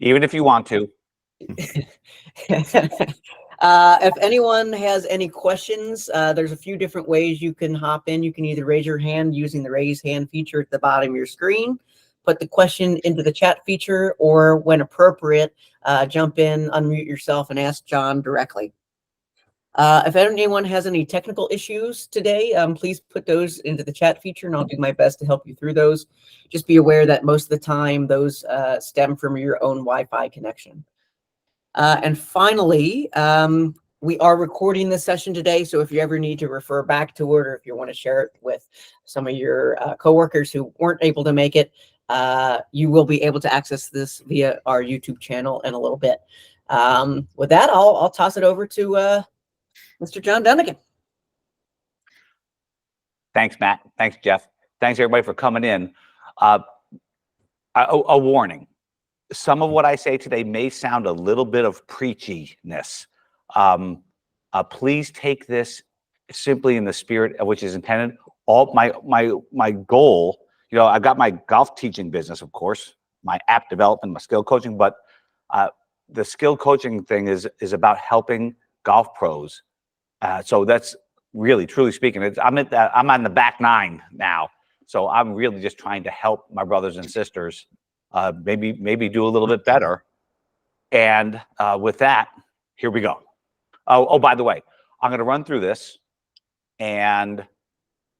even if you want to. If anyone has any questions, there's a few different ways you can hop in. You can either raise your hand using the raise hand feature at the bottom of your screen, put the question into the chat feature, or when appropriate, jump in, unmute yourself, and ask John directly. If anyone has any technical issues today, please put those into the chat feature, and I'll do my best to help you through those. Just be aware that most of the time, those stem from your own Wi-Fi connection. And finally, we are recording this session today, so if you ever need to refer back to it, or if you want to share it with some of your coworkers who weren't able to make it, you will be able to access this via our YouTube channel in a little bit. With that, I'll toss it over to Mr. John Dunnigan. Thanks, Matt. Thanks, Jeff. Thanks, everybody, for coming in. A warning. Some of what I say today may sound a little bit of preachiness. Please take this simply in the spirit of which is intended. All my goal, you know, I've got my golf teaching business, of course, my app development, my skill coaching, but the skill coaching thing is about helping golf pros. So that's really, truly speaking, I'm on the back nine now. So I'm really just trying to help my brothers and sisters maybe do a little bit better. And with that, here we go. Oh, by the way, I'm going to run through this, and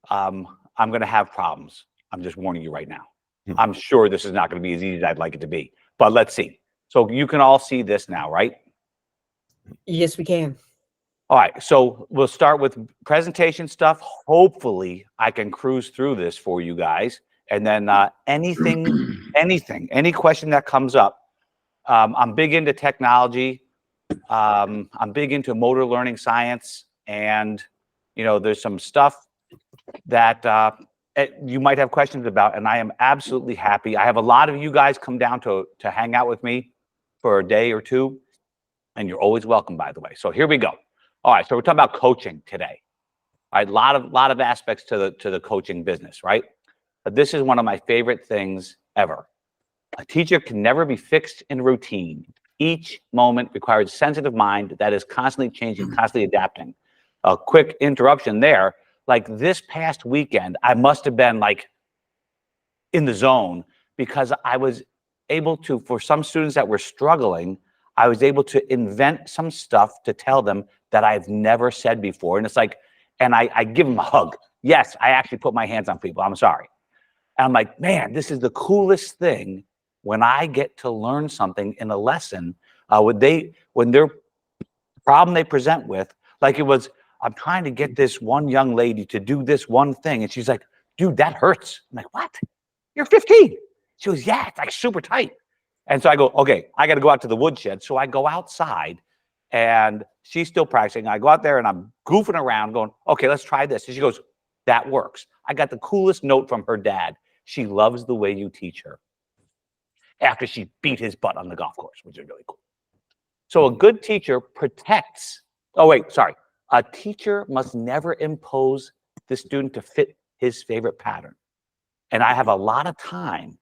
I'm going to have problems. I'm just warning you right now. I'm sure this is not going to be as easy as I'd like it to be, but let's see. So you can all see this now, right? Yes, we can. All right, so we'll start with presentation stuff. Hopefully, I can cruise through this for you guys. And then any question that comes up. I'm big into technology. I'm big into motor learning science. And, you know, there's some stuff that you might have questions about. And I am absolutely happy. I have a lot of you guys come down to hang out with me for a day or two. And you're always welcome, by the way. So here we go. All right, so we're talking about coaching today. All right, lot of aspects to the coaching business, right? But this is one of my favorite things ever. A teacher can never be fixed in routine. Each moment requires a sensitive mind that is constantly changing, constantly adapting. A quick interruption there. Like this past weekend, I must have been like in the zone because I was able to, for some students that were struggling, I was able to invent some stuff to tell them that I've never said before. And it's like, and I give them a hug. Yes, I actually put my hands on people. I'm sorry. And I'm like, man, this is the coolest thing when I get to learn something in a lesson. When their problem they present with, like it was, I'm trying to get this one young lady to do this one thing. And she's like, dude, that hurts. I'm like, what? You're 15. She goes, yeah, it's like super tight. And so I go, okay, I got to go out to the woodshed. So I go outside and she's still practicing. I go out there and I'm goofing around going, okay, let's try this. And she goes, that works. I got the coolest note from her dad. She loves the way you teach her. After she beat his butt on the golf course, which is really cool. So a good teacher protects. Oh, wait, sorry. A teacher must never impose the student to fit his favorite pattern. And I have a lot of time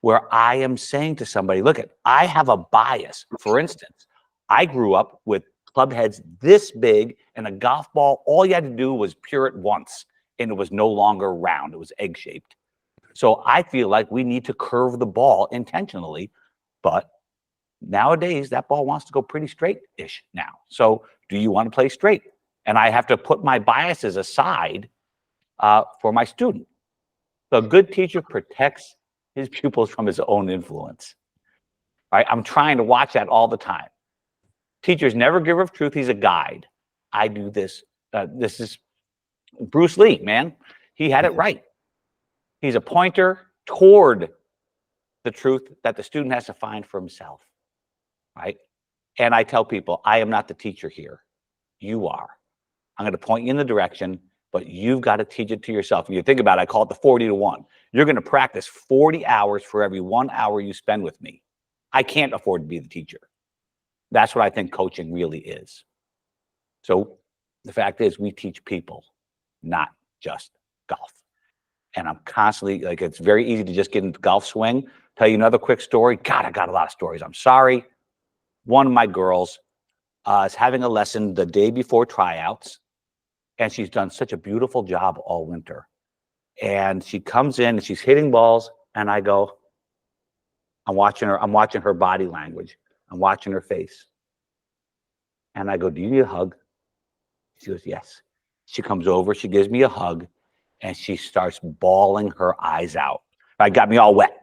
where I am saying to somebody, look, I have a bias. For instance, I grew up with club heads this big and a golf ball. All you had to do was pure it once and it was no longer round. It was egg-shaped. So I feel like we need to curve the ball intentionally, but nowadays that ball wants to go pretty straight-ish now. So do you want to play straight? And I have to put my biases aside for my student. So a good teacher protects his pupils from his own influence. All right, I'm trying to watch that all the time. Teachers never giver of truth. He's a guide. I do this. This is Bruce Lee, man. He had it right. He's a pointer toward the truth that the student has to find for himself, right? And I tell people, I am not the teacher here. You are. I'm going to point you in the direction, but you've got to teach it to yourself. If you think about it, I call it the 40 to 1. You're going to practice 40 hours for every 1 hour you spend with me. I can't afford to be the teacher. That's what I think coaching really is. So the fact is we teach people, not just golf. And I'm constantly, like, it's very easy to just get into the golf swing. Tell you another quick story. God, I got a lot of stories. I'm sorry. One of my girls is having a lesson the day before tryouts, and she's done such a beautiful job all winter. And she comes in and she's hitting balls, and I go, I'm watching her body language. I'm watching her face. And I go, do you need a hug? She goes, yes. She comes over, she gives me a hug, and she starts bawling her eyes out. Right, got me all wet.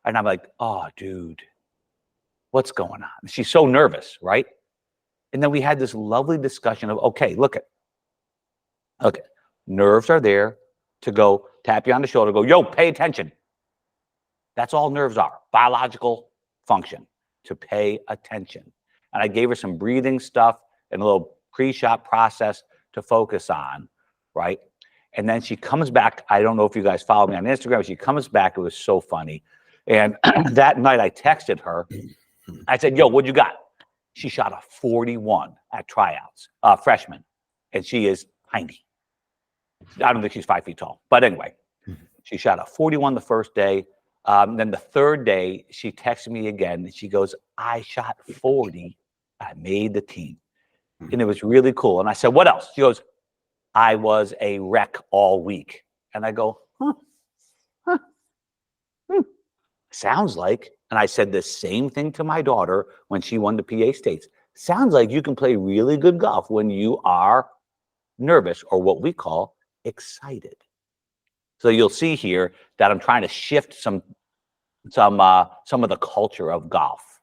And I'm like, oh, dude, what's going on? She's so nervous, right? And then we had this lovely discussion of, okay, look at, okay, nerves are there to go tap you on the shoulder, go, yo, pay attention. That's all nerves are, biological function, to pay attention. And I gave her some breathing stuff and a little pre-shot process to focus on, right? And then she comes back. I don't know if you guys follow me on Instagram. She comes back. It was so funny. And that night I texted her. I said, yo, what you got? She shot a 41 at tryouts, freshman. And she is tiny. I don't think she's 5 feet tall. But anyway, she shot a 41 the first day. Then the third day, she texted me again. And she goes, I shot 40. I made the team. And it was really cool. And I said, what else? She goes, I was a wreck all week. And I go, sounds like, and I said the same thing to my daughter when she won the PA States. Sounds like you can play really good golf when you are nervous, or what we call excited. So you'll see here that I'm trying to shift some of the culture of golf.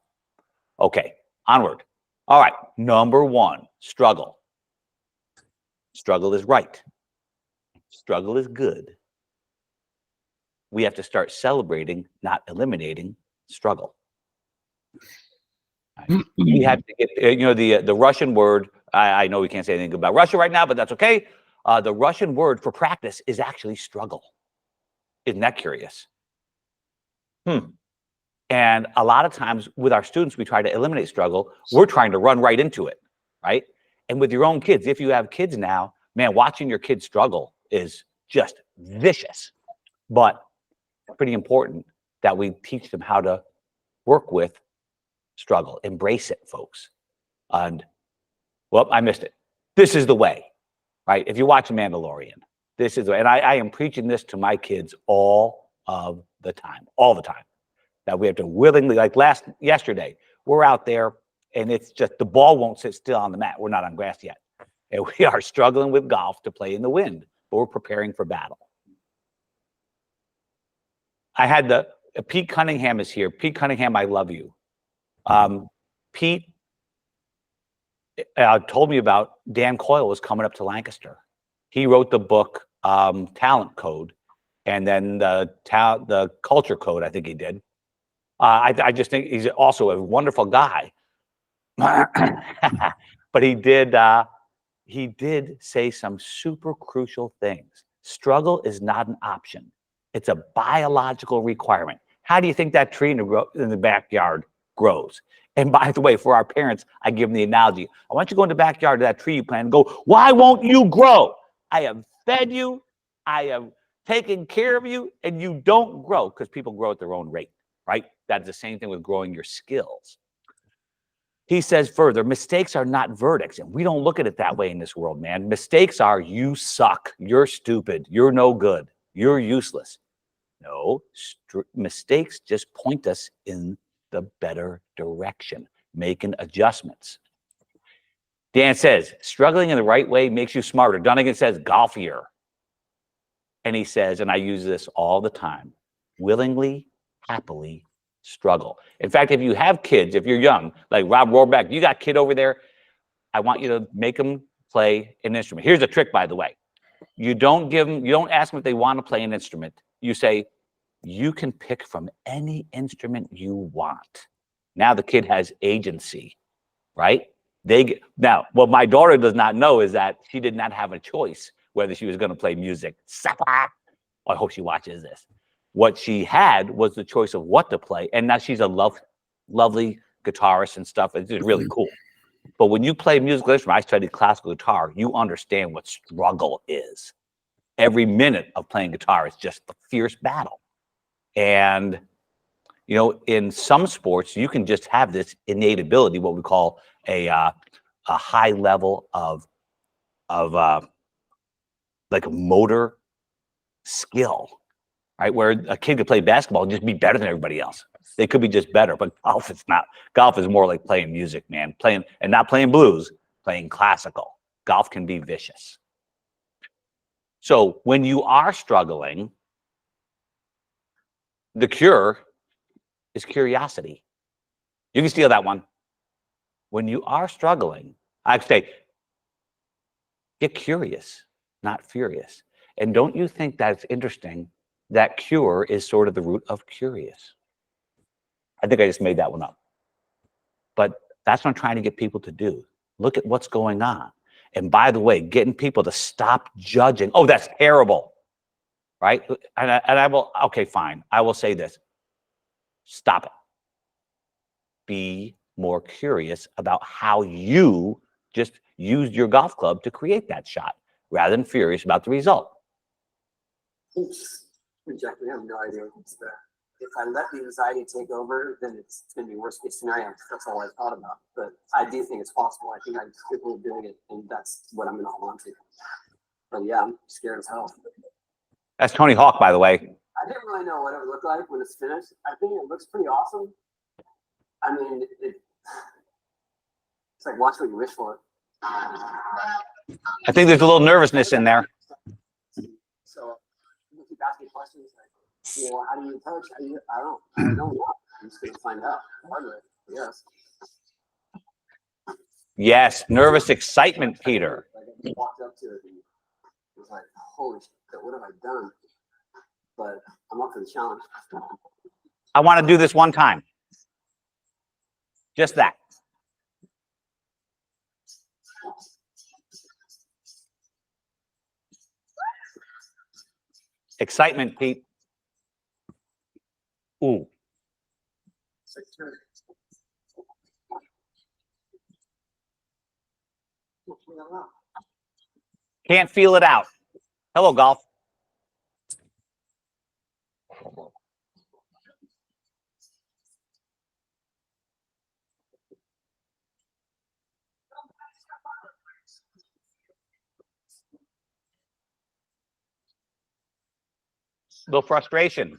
Okay, onward. All right, number one, struggle. Struggle is right. Struggle is good. We have to start celebrating, not eliminating struggle. Right. We have to get, the Russian word, I know we can't say anything about Russia right now, but that's okay. The Russian word for practice is actually struggle. Isn't that curious? And a lot of times with our students, we try to eliminate struggle. We're trying to run right into it, right? And with your own kids, if you have kids now, man, watching your kids struggle is just vicious. But pretty important that we teach them how to work with struggle. Embrace it, folks. And, well, I missed it. This is the way, right? If you watch Mandalorian, this is the way. And I am preaching this to my kids all of the time, that we have to willingly, like yesterday, we're out there and it's just, the ball won't sit still on the mat. We're not on grass yet. And we are struggling with golf to play in the wind, but we're preparing for battle. I had Pete Cunningham is here. Pete Cunningham, I love you. Pete told me about Dan Coyle was coming up to Lancaster. He wrote the book Talent Code, and then the Culture Code, I think he did. I just think he's also a wonderful guy. But he did say some super crucial things. Struggle is not an option. It's a biological requirement. How do you think that tree in the backyard grows? And by the way, for our parents, I give them the analogy. I want you to go in the backyard of that tree you plant and go, why won't you grow? I have fed you. I have taken care of you, and you don't grow, because people grow at their own rate, right? That's the same thing with growing your skills. He says further, mistakes are not verdicts. And we don't look at it that way in this world, man. Mistakes are, you suck. You're stupid. You're no good. You're useless. No, mistakes just point us in the better direction, making adjustments. Dan says, struggling in the right way makes you smarter. Dunnigan says, golfier. And he says, and I use this all the time, willingly, happily struggle. In fact, if you have kids, if you're young, like Rob Rohrbeck, you got a kid over there, I want you to make them play an instrument. Here's a trick, by the way. You don't ask them if they want to play an instrument. You say, you can pick from any instrument you want. Now the kid has agency, right? Now, what my daughter does not know is that she did not have a choice whether she was going to play music. I hope she watches this. What she had was the choice of what to play. And now she's a lovely guitarist and stuff. It's just really cool. But when you play musical instrument, I studied classical guitar, you understand what struggle is. Every minute of playing guitar is just a fierce battle. And You know, in some sports, you can just have this innate ability, what we call a high level of like a motor skill, right? Where a kid could play basketball and just be better than everybody else. They could be just better, but golf is not. Golf is more like playing music, man. Playing and not playing blues, playing classical. Golf can be vicious. So when you are struggling, the cure is curiosity. You can steal that one. When you are struggling, I'd say, get curious, not furious. And don't you think that's interesting? That cure is sort of the root of curious. I think I just made that one up. But that's what I'm trying to get people to do. Look at what's going on. And by the way, getting people to stop judging. Oh, that's terrible. Right? And I will, okay, fine. I will say this. Stop it. Be more curious about how you just used your golf club to create that shot rather than furious about the result. Oops. Exactly. I have no idea what's there. If I let the anxiety take over, then it's going to be worst case scenario. That's all I thought about. But I do think it's possible. I think I'm capable of doing it, and that's what I'm going to hold on to. But yeah, I'm scared as hell. That's Tony Hawk, by the way. I didn't really know what it would look like when it's finished. I think it looks pretty awesome. I mean, it's like watch what you wish for. I think there's a little nervousness in there. So you keep asking questions like, well, how do you coach? I don't know. I'm just gonna find out. Hardly, yes. Yes, nervous excitement, Peter. Like I walked up to it and it was like, holy shit, what have I done? But I'm up for the challenge. I want to do this one time. Just that. Excitement, Pete. Ooh. Can't feel it out. Hello, golf. Little frustration.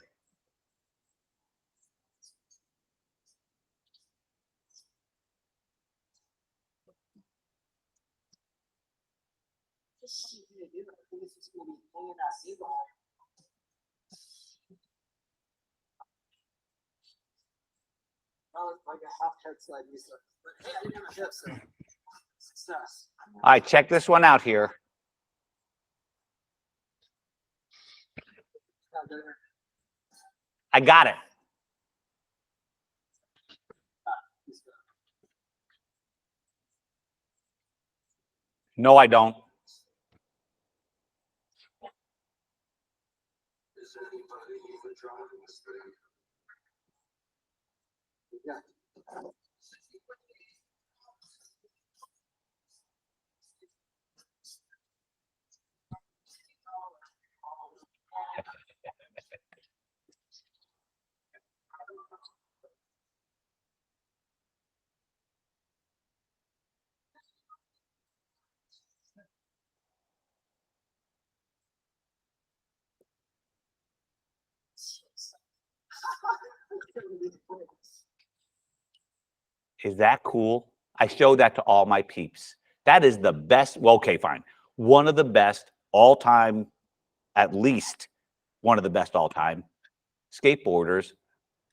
Like a half head slide research. But hey, I didn't have a hip, so success. All right, check this one out here. I got it. No, I don't. Yeah. Is that cool? I show that to all my peeps. That is the best. Well, okay, fine. One of the best all time, at least one of the best all time skateboarders.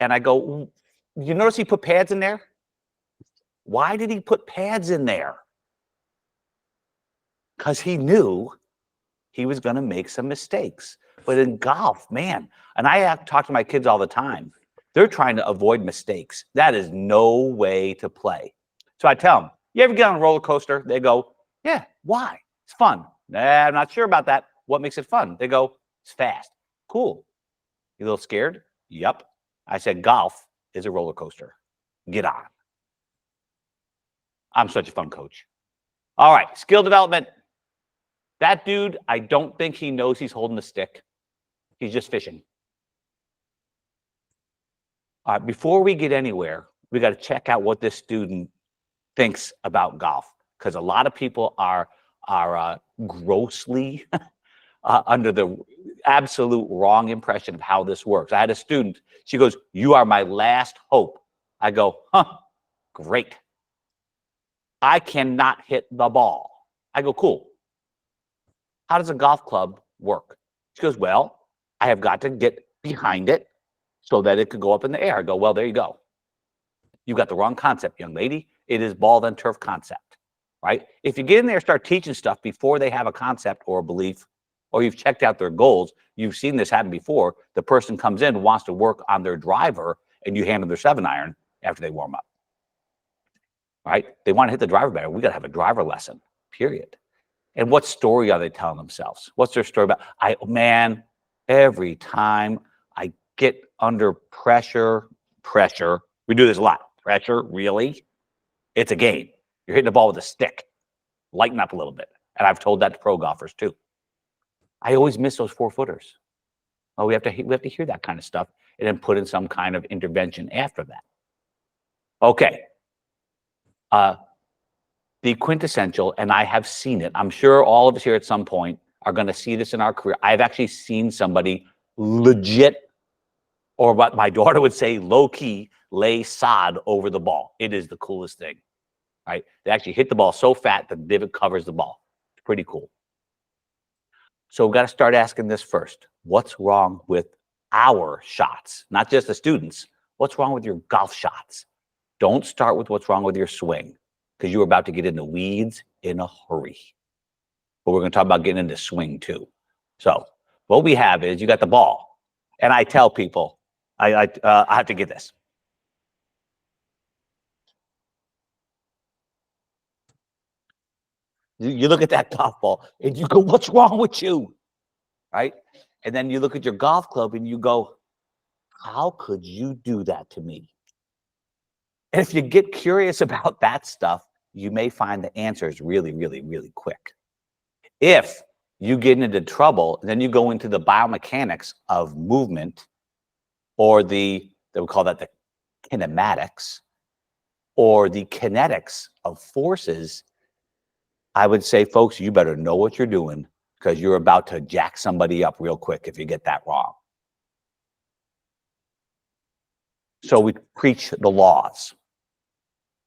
And I go, you notice he put pads in there? Why did he put pads in there? Because he knew he was going to make some mistakes. But in golf, man, and I have to talk to my kids all the time. They're trying to avoid mistakes. That is no way to play. So I tell them, you ever get on a roller coaster? They go, yeah, why? It's fun. Nah, I'm not sure about that. What makes it fun? They go, it's fast. Cool. You a little scared? Yep. I said, golf is a roller coaster. Get on. I'm such a fun coach. All right, skill development. That dude, I don't think he knows he's holding the stick. He's just fishing. All right, before we get anywhere, we got to check out what this student thinks about golf, because a lot of people are grossly under the absolute wrong impression of how this works. I had a student, she goes, "You are my last hope." I go, "Huh, great. I cannot hit the ball." I go, "Cool. How does a golf club work?" She goes, "Well, I have got to get behind it so that it could go up in the air." I go, "Well, there you go. You got the wrong concept, young lady. It is ball then turf concept, right? If you get in there and start teaching stuff before they have a concept or a belief, or you've checked out their goals, you've seen this happen before. The person comes in, wants to work on their driver, and you hand them their 7-iron after they warm up, right? They want to hit the driver better. We got to have a driver lesson, period. And what story are they telling themselves? What's their story about? Man, every time I get under pressure, we do this a lot. Pressure, really? It's a game. You're hitting the ball with a stick. Lighten up a little bit. And I've told that to pro golfers too. I always miss those 4-footers. Oh, we have to hear that kind of stuff and then put in some kind of intervention after that. Okay. The quintessential, and I have seen it. I'm sure all of us here at some point are going to see this in our career. I've actually seen somebody legit, or what my daughter would say, low key, lay sod over the ball. It is the coolest thing, right? They actually hit the ball so fat that the divot covers the ball. It's pretty cool. So we've got to start asking this first. What's wrong with our shots? Not just the students. What's wrong with your golf shots? Don't start with what's wrong with your swing, because you're about to get into weeds in a hurry. But we're going to talk about getting into swing too. So what we have is you got the ball. And I tell people, I have to get this. You look at that golf ball and you go, "What's wrong with you?" Right? And then you look at your golf club and you go, "How could you do that to me?" And if you get curious about that stuff, you may find the answers really, really, really quick. If you get into trouble, then you go into the biomechanics of movement, or they would call that the kinematics, or the kinetics of forces. I would say, folks, you better know what you're doing, because you're about to jack somebody up real quick if you get that wrong. So we preach the laws,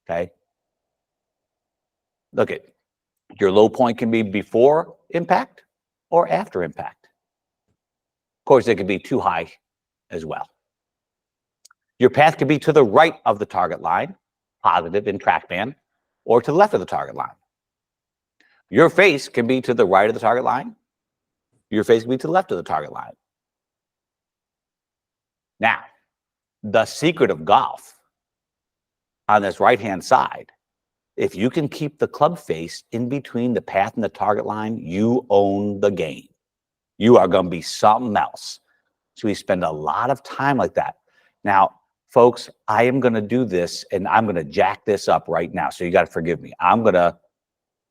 okay? Look at your low point can be before impact or after impact. Of course, it could be too high as well. Your path could be to the right of the target line, positive in TrackMan, or to the left of the target line. Your face can be to the right of the target line. Your face can be to the left of the target line. Now, the secret of golf on this right-hand side, if you can keep the club face in between the path and the target line, you own the game. You are going to be something else. So we spend a lot of time like that. Now, folks, I am going to do this, and I'm going to jack this up right now. So you got to forgive me. I'm going to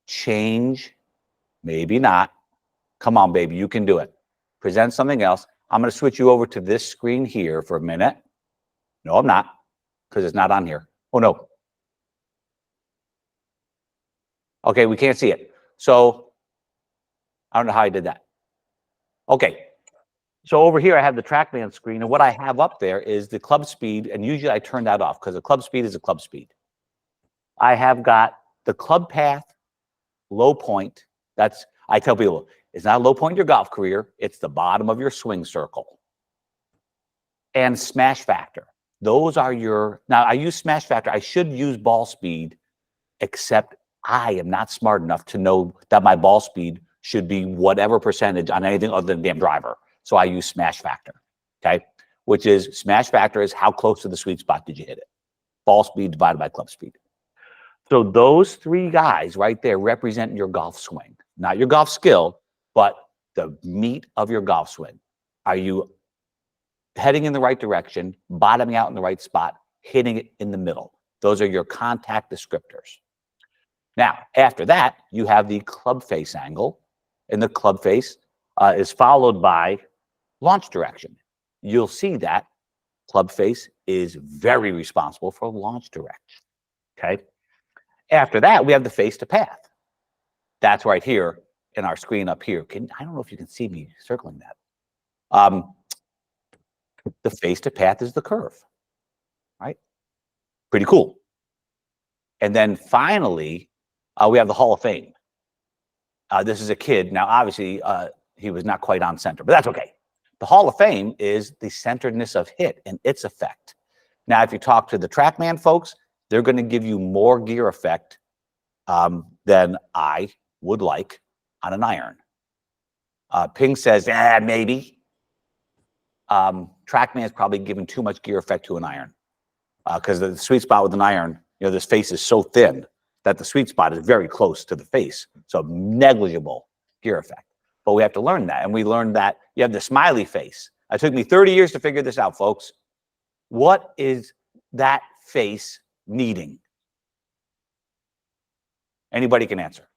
change, maybe not. Come on, baby, you can do it. Present something else. I'm going to switch you over to this screen here for a minute. No, I'm not, because it's not on here. Oh, no. Okay, we can't see it. So I don't know how I did that. Okay. So over here, I have the TrackMan screen, and what I have up there is the club speed, and usually I turn that off because the club speed is a club speed. I have got the club path, low point. That's, I tell people, it's not a low point in your golf career. It's the bottom of your swing circle. And smash factor. Those are your, now I use smash factor. I should use ball speed, except I am not smart enough to know that my ball speed should be whatever percentage on anything other than the damn driver. So I use smash factor, okay? Which is, smash factor is how close to the sweet spot did you hit it? Ball speed divided by club speed. So those three guys right there represent your golf swing. Not your golf skill, but the meat of your golf swing. Are you heading in the right direction, bottoming out in the right spot, hitting it in the middle? Those are your contact descriptors. Now, after that, you have the club face angle, and the club face is followed by launch direction. You'll see that club face is very responsible for launch direction. Okay. After that, we have the face to path. That's right here in our screen up here. I don't know if you can see me circling that. The face to path is the curve, right? Pretty cool. And then finally, we have the Hall of Fame. This is a kid. Now, obviously, he was not quite on center, but that's okay. The Hall of Fame is the centeredness of hit and its effect. Now, if you talk to the TrackMan folks, they're going to give you more gear effect than I would like on an iron. Ping says, maybe. TrackMan is probably giving too much gear effect to an iron because the sweet spot with an iron, this face is so thin that the sweet spot is very close to the face. So negligible gear effect. But we have to learn that. And we learned that you have the smiley face. It took me 30 years to figure this out, folks. What is that face needing? Anybody can answer.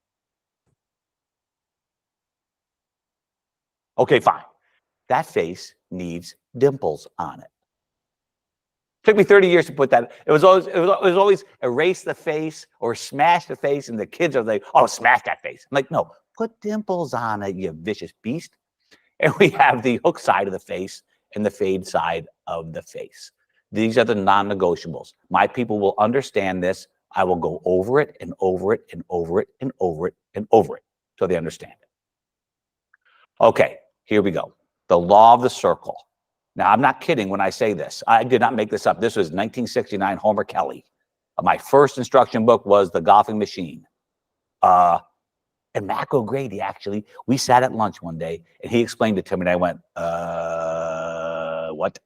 Okay, fine. That face needs dimples on it. Took me 30 years to put that. It was always erase the face or smash the face, and the kids are like, "Oh, smash that face." I'm like, no, put dimples on it, you vicious beast. And we have the hook side of the face and the fade side of the face. These are the non-negotiables. My people will understand this. I will go over it and over it and over it and over it and over it so they understand it. Okay, here we go. The law of the circle. Now, I'm not kidding when I say this. I did not make this up. This was 1969, Homer Kelly. My first instruction book was The Golfing Machine. And Mac O'Grady, actually, we sat at lunch one day, and he explained it to me, and I went, what?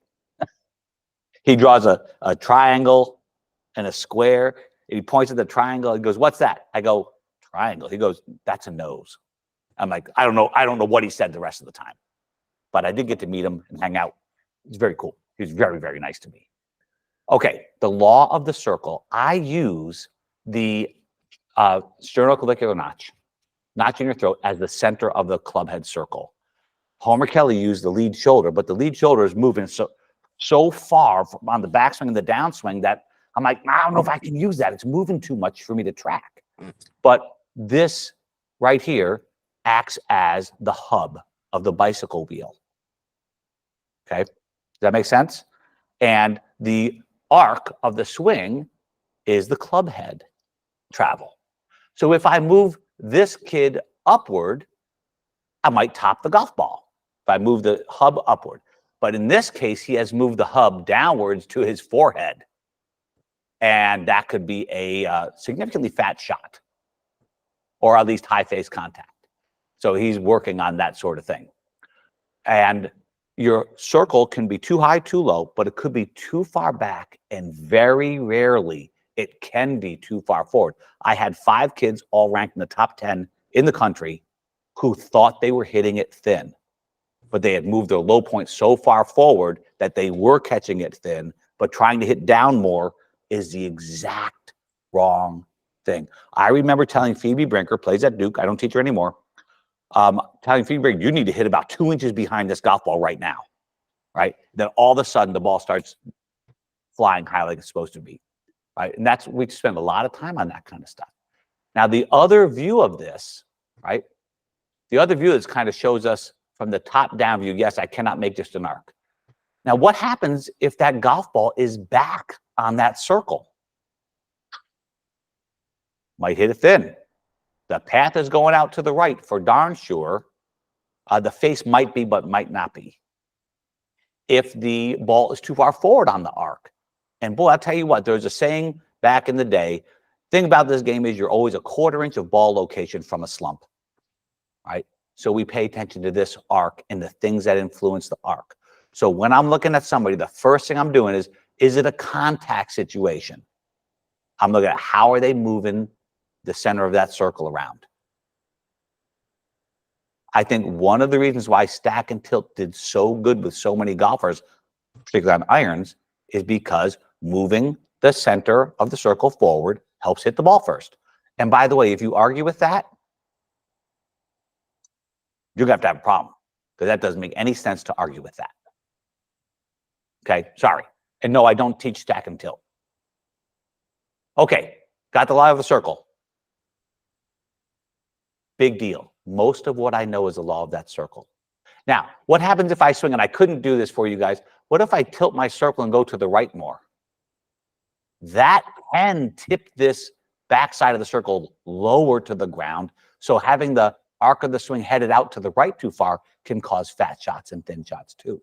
He draws a triangle and a square, and he points at the triangle. He goes, "What's that?" I go, "Triangle." He goes, "That's a nose." I'm like, I don't know what he said the rest of the time. But I did get to meet him and hang out. He's very cool. He was very, very nice to me. Okay, the law of the circle. I use the sternoclavicular notch in your throat as the center of the club head circle. Homer Kelly used the lead shoulder, but the lead shoulder is moving so far on the backswing and the downswing that I'm like, I don't know if I can use that. It's moving too much for me to track. But this right here acts as the hub of the bicycle wheel. Okay, does that make sense? And the arc of the swing is the club head travel. So if I move this kid upward, I might top the golf ball if I move the hub upward. But in this case, he has moved the hub downwards to his forehead. And that could be a significantly fat shot, or at least high face contact. So he's working on that sort of thing. And your circle can be too high, too low, but it could be too far back, and very rarely it can be too far forward. I had 5 kids all ranked in the top 10 in the country who thought they were hitting it thin, but they had moved their low point so far forward that they were catching it thin, but trying to hit down more is the exact wrong thing. I remember telling Phoebe Brinker, plays at Duke, I don't teach her anymore, telling Phoebe Brinker, you need to hit about 2 inches behind this golf ball right now, right? Then all of a sudden the ball starts flying high like it's supposed to be, right? And that's, we spend a lot of time on that kind of stuff. Now, the other view of this, right? The other view is kind of shows us from the top down view, yes, I cannot make just an arc. Now, what happens if that golf ball is back on that circle? Might hit it thin. The path is going out to the right for darn sure. The face might be, but might not be. If the ball is too far forward on the arc. And boy, I'll tell you what, there's a saying back in the day, thing about this game is you're always a 1/4 inch of ball location from a slump, right? So we pay attention to this arc and the things that influence the arc. So when I'm looking at somebody, the first thing I'm doing is it a contact situation? I'm looking at how are they moving the center of that circle around. I think one of the reasons why Stack and Tilt did so good with so many golfers, particularly on irons, is because moving the center of the circle forward helps hit the ball first. And by the way, if you argue with that, you're going to have a problem, because that doesn't make any sense to argue with that. Okay, sorry. And no, I don't teach stack and tilt. Okay, got the law of the circle. Big deal. Most of what I know is the law of that circle. Now, what happens if I swing, and I couldn't do this for you guys, what if I tilt my circle and go to the right more? That can tip this backside of the circle lower to the ground. So having the arc of the swing headed out to the right too far can cause fat shots and thin shots too.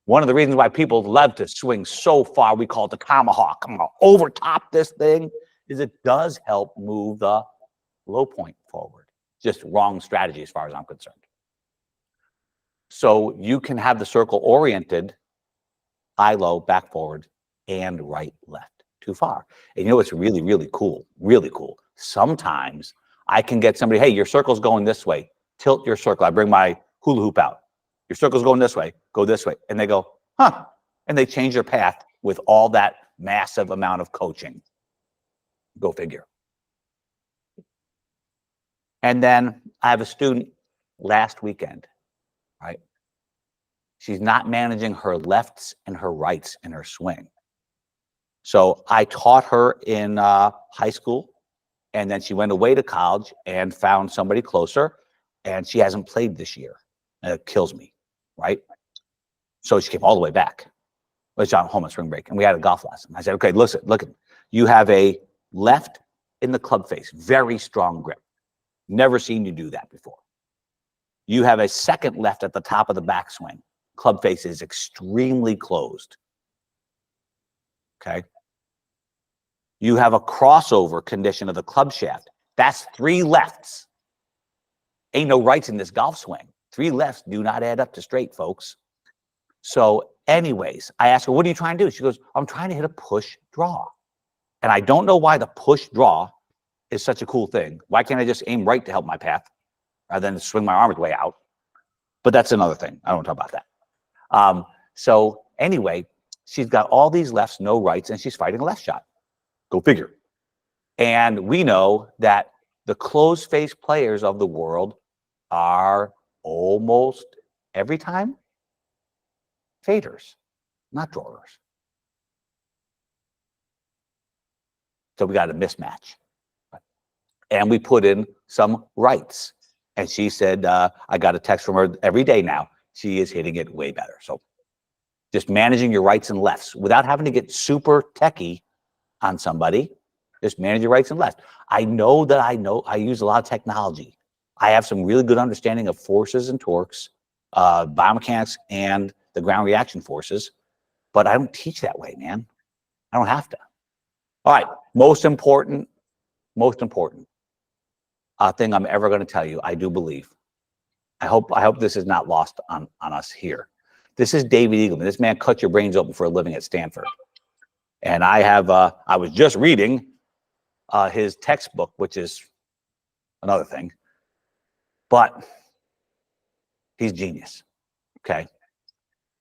One of the reasons why people love to swing so far, we call it the tomahawk, come on, over top this thing, is it does help move the low point forward. Just wrong strategy as far as I'm concerned. So you can have the circle oriented high, low, back, forward, and right, left, too far. And you know what's really, really cool? Really cool. Sometimes I can get somebody, hey, your circle's going this way. Tilt your circle. I bring my hula hoop out. Your circle's going this way. Go this way. And they go, huh. And they change their path with all that massive amount of coaching. Go figure. And then I have a student last weekend, right? She's not managing her lefts and her rights in her swing. So I taught her in high school, and then she went away to college and found somebody closer, and she hasn't played this year. And it kills me, right? So she came all the way back. Well, she's on home on spring break, and we had a golf lesson. I said, okay, listen, look, you have a left in the club face, very strong grip. Never seen you do that before. You have a second left at the top of the backswing. Club face is extremely closed. Okay. You have a crossover condition of the club shaft. That's 3 lefts. Ain't no rights in this golf swing. 3 lefts do not add up to straight, folks. So anyways, I asked her, what are you trying to do? She goes, I'm trying to hit a push draw. And I don't know why the push draw is such a cool thing. Why can't I just aim right to help my path rather than swing my arms way out? But that's another thing. I don't talk about that. So anyway, she's got all these lefts, no rights, and she's fighting a left shot. Go figure. And we know that the closed face players of the world are almost every time faders, not drawers. So we got a mismatch. And we put in some rights. And she said, I got a text from her every day now. She is hitting it way better. So just managing your rights and lefts without having to get super techie on somebody. Just manage your rights and lefts. I know I use a lot of technology. I have some really good understanding of forces and torques, biomechanics, and the ground reaction forces, but I don't teach that way, man. I don't have to. All right, most important thing I'm ever going to tell you, I do believe. I hope this is not lost on us here. This is David Eagleman. This man cuts your brains open for a living at Stanford. And I was just reading his textbook, which is another thing, but he's genius, okay?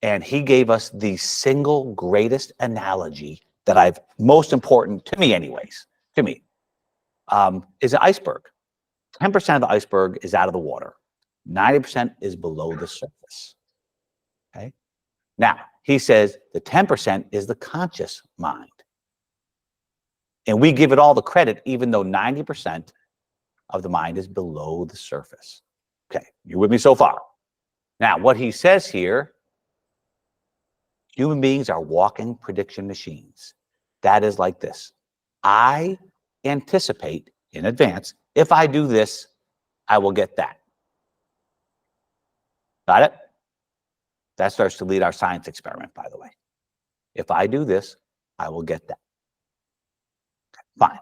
And he gave us the single greatest analogy that most important to me anyways, is an iceberg. 10% of the iceberg is out of the water. 90% is below the surface, okay? Now, he says the 10% is the conscious mind. And we give it all the credit, even though 90% of the mind is below the surface. Okay, you with me so far? Now, what he says here, human beings are walking prediction machines. That is like this. I anticipate in advance, if I do this, I will get that. Got it? That starts to lead our science experiment, by the way. If I do this, I will get that. Fine.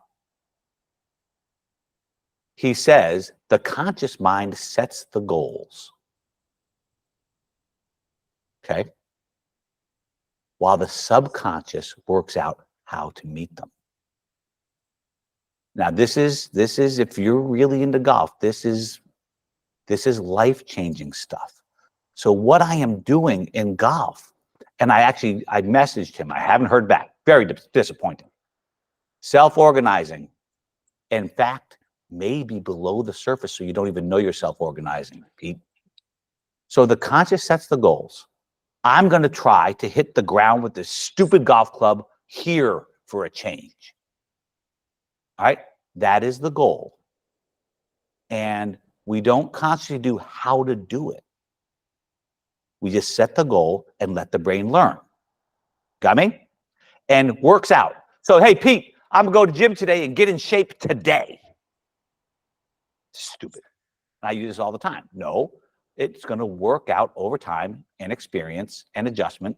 He says the conscious mind sets the goals. Okay? While the subconscious works out how to meet them. Now, this is if you're really into golf, this is life-changing stuff. So what I am doing in golf, and I messaged him. I haven't heard back. Very disappointing. Self-organizing, in fact, may be below the surface, so you don't even know you're self-organizing, Pete. So the conscious sets the goals. I'm going to try to hit the ground with this stupid golf club here for a change. All right. That is the goal. And we don't constantly do how to do it. We just set the goal and let the brain learn. Got me? And works out. So, hey, Pete, I'm going to go to the gym today and get in shape today. Stupid. I use this all the time. No, it's going to work out over time and experience and adjustment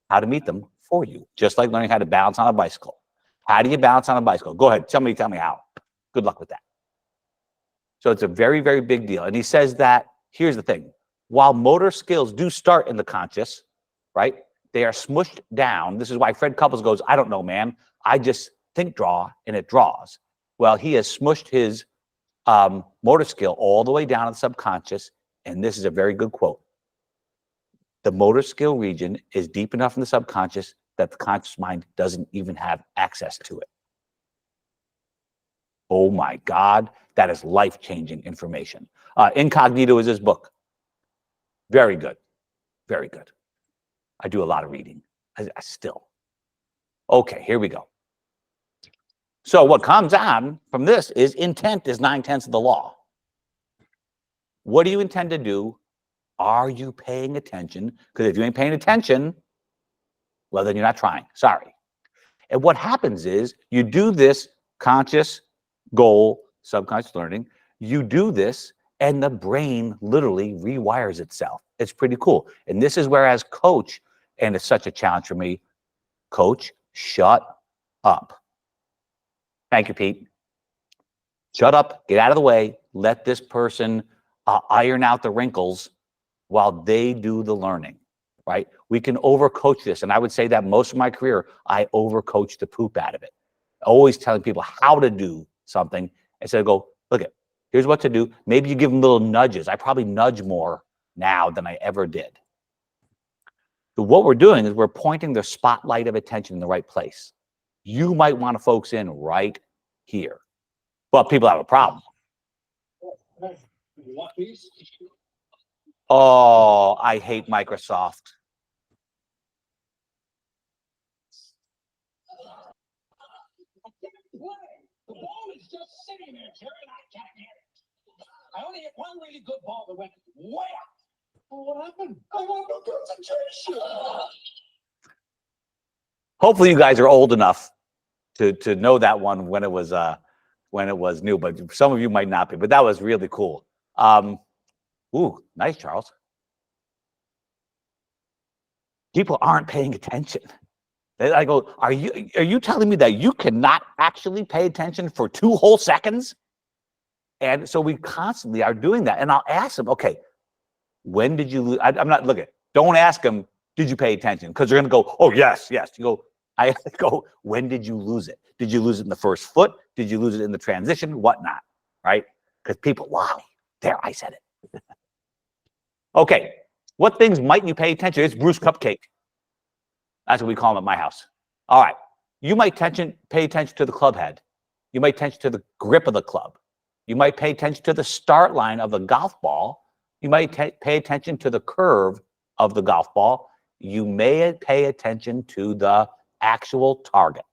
how to meet them for you. Just like learning how to balance on a bicycle. How do you balance on a bicycle? Go ahead. Tell me how. Good luck with that. So it's a very, very big deal. And he says that, here's the thing. While motor skills do start in the conscious, right? They are smushed down. This is why Fred Couples goes, I don't know, man. I just think draw and it draws. Well, he has smushed his motor skill all the way down to the subconscious. And this is a very good quote. The motor skill region is deep enough in the subconscious that the conscious mind doesn't even have access to it. Oh my God, that is life-changing information. Incognito is his book. Very good. Very good. I do a lot of reading. I still. Okay, here we go. So what comes on from this is intent is 9/10 of the law. What do you intend to do? Are you paying attention? Because if you ain't paying attention, well, then you're not trying. Sorry. And what happens is you do this conscious goal, subconscious learning. You do this and the brain literally rewires itself. It's pretty cool. And this is where as coach, and it's such a challenge for me, coach, shut up. Thank you, Pete. Shut up, get out of the way, let this person iron out the wrinkles while they do the learning, right? We can overcoach this. And I would say that most of my career, I overcoached the poop out of it. Always telling people how to do something instead of go, look at, here's what to do. Maybe you give them little nudges. I probably nudge more now than I ever did. So what we're doing is we're pointing the spotlight of attention in the right place. You might want to focus in right here, but people have a problem. Oh, I hate Microsoft. The ball is just sitting there, Jerry, and I can't get it. I only hit one really good ball that went way up. Well, what happened? I got no concentration. Hopefully you guys are old enough to know that one when it was new, but some of you might not be, but that was really cool. Ooh, nice, Charles. People aren't paying attention. I go, are you telling me that you cannot actually pay attention for 2 whole seconds? And so we constantly are doing that. And I'll ask them, okay, when did you lose? I'm not, look at, don't ask them, did you pay attention? Because they're going to go, oh, yes. You go, I go, when did you lose it? Did you lose it in the first foot? Did you lose it in the transition? Whatnot, right? Because people lie. There, I said it. Okay, what things might you pay attention? It's Bruce Cupcake. That's what we call him at my house. All right. You might pay attention to the club head. You might pay attention to the grip of the club. You might pay attention to the start line of the golf ball. You might pay attention to the curve of the golf ball. You may pay attention to the actual target.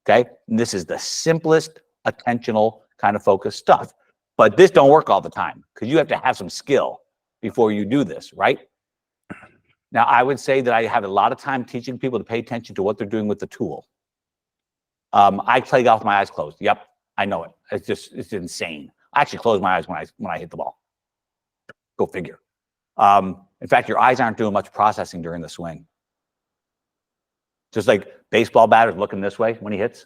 Okay? And this is the simplest attentional kind of focus stuff. But this don't work all the time because you have to have some skill before you do this, right? Now, I would say that I have a lot of time teaching people to pay attention to what they're doing with the tool. I play golf with my eyes closed. Yep, I know it. It's insane. I actually close my eyes when I hit the ball. Go figure. In fact, your eyes aren't doing much processing during the swing. Just like baseball batters looking this way when he hits,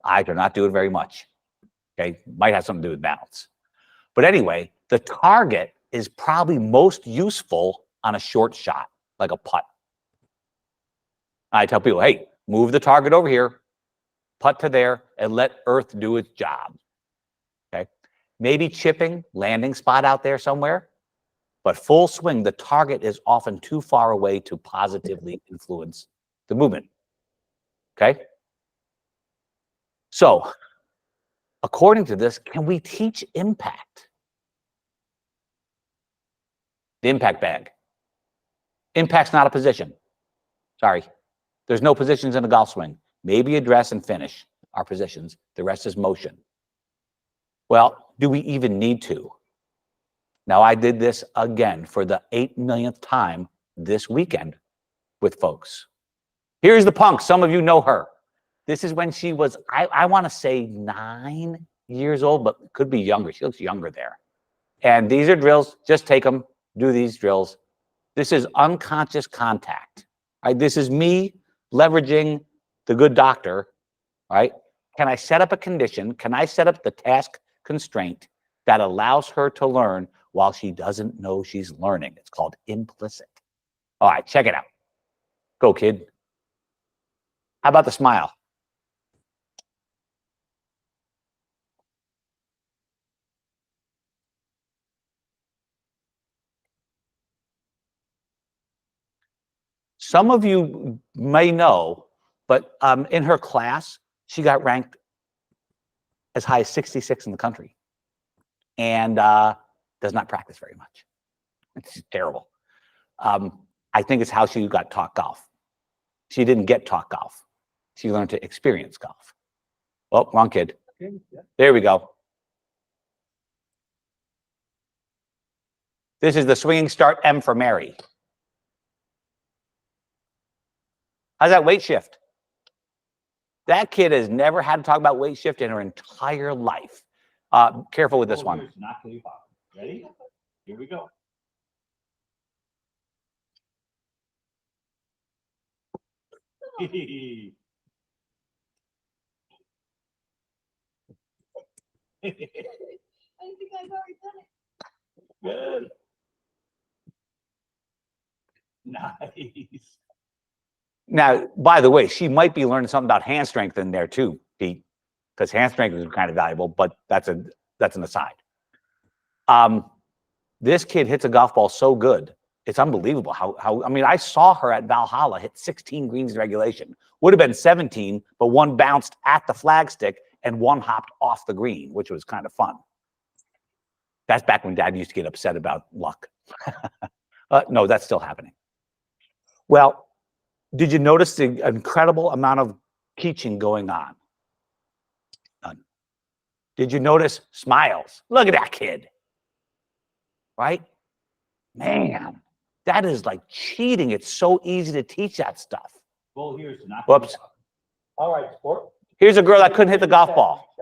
eyes are not doing very much. Okay, might have something to do with balance. But anyway, the target is probably most useful on a short shot, like a putt. I tell people, hey, move the target over here, putt to there, and let earth do its job. Okay, maybe chipping, landing spot out there somewhere, but full swing, the target is often too far away to positively influence the movement. Okay, so according to this, can we teach impact? The impact bag. Impact's not a position. Sorry. There's no positions in a golf swing. Maybe address and finish are positions. The rest is motion. Well, do we even need to? Now, I did this again for the 8 millionth time this weekend with folks. Here's the punk. Some of you know her. This is when she was, I want to say 9 years old, but could be younger. She looks younger there. And these are drills. Just take them. Do these drills. This is unconscious contact. Right? This is me leveraging the good doctor. Right? Can I set up a condition? Can I set up the task constraint that allows her to learn while she doesn't know she's learning? It's called implicit. All right, check it out. Go, kid. How about the smile? Some of you may know, but in her class, she got ranked as high as 66 in the country and does not practice very much. It's terrible. I think it's how she got taught golf. She didn't get taught golf. She learned to experience golf. Oh, wrong kid. There we go. This is the swinging start M for Mary. How's that weight shift? That kid has never had to talk about weight shift in her entire life. Careful with this one. Not till you pop. Ready? Here we go. I think I've already done it. Good. Nice. Now, by the way, she might be learning something about hand strength in there too, Pete, because hand strength is kind of valuable, but that's an aside. This kid hits a golf ball so good. It's unbelievable how I mean, I saw her at Valhalla hit 16 greens in regulation. Would have been 17, but one bounced at the flagstick and one hopped off the green, which was kind of fun. That's back when Dad used to get upset about luck. No, that's still happening. Well, did you notice the incredible amount of teaching going on? None. Did you notice smiles? Look at that kid. Right? Man, that is like cheating. It's so easy to teach that stuff. Well, here's not. Whoops. All right, sport. Here's a girl that couldn't hit the golf ball.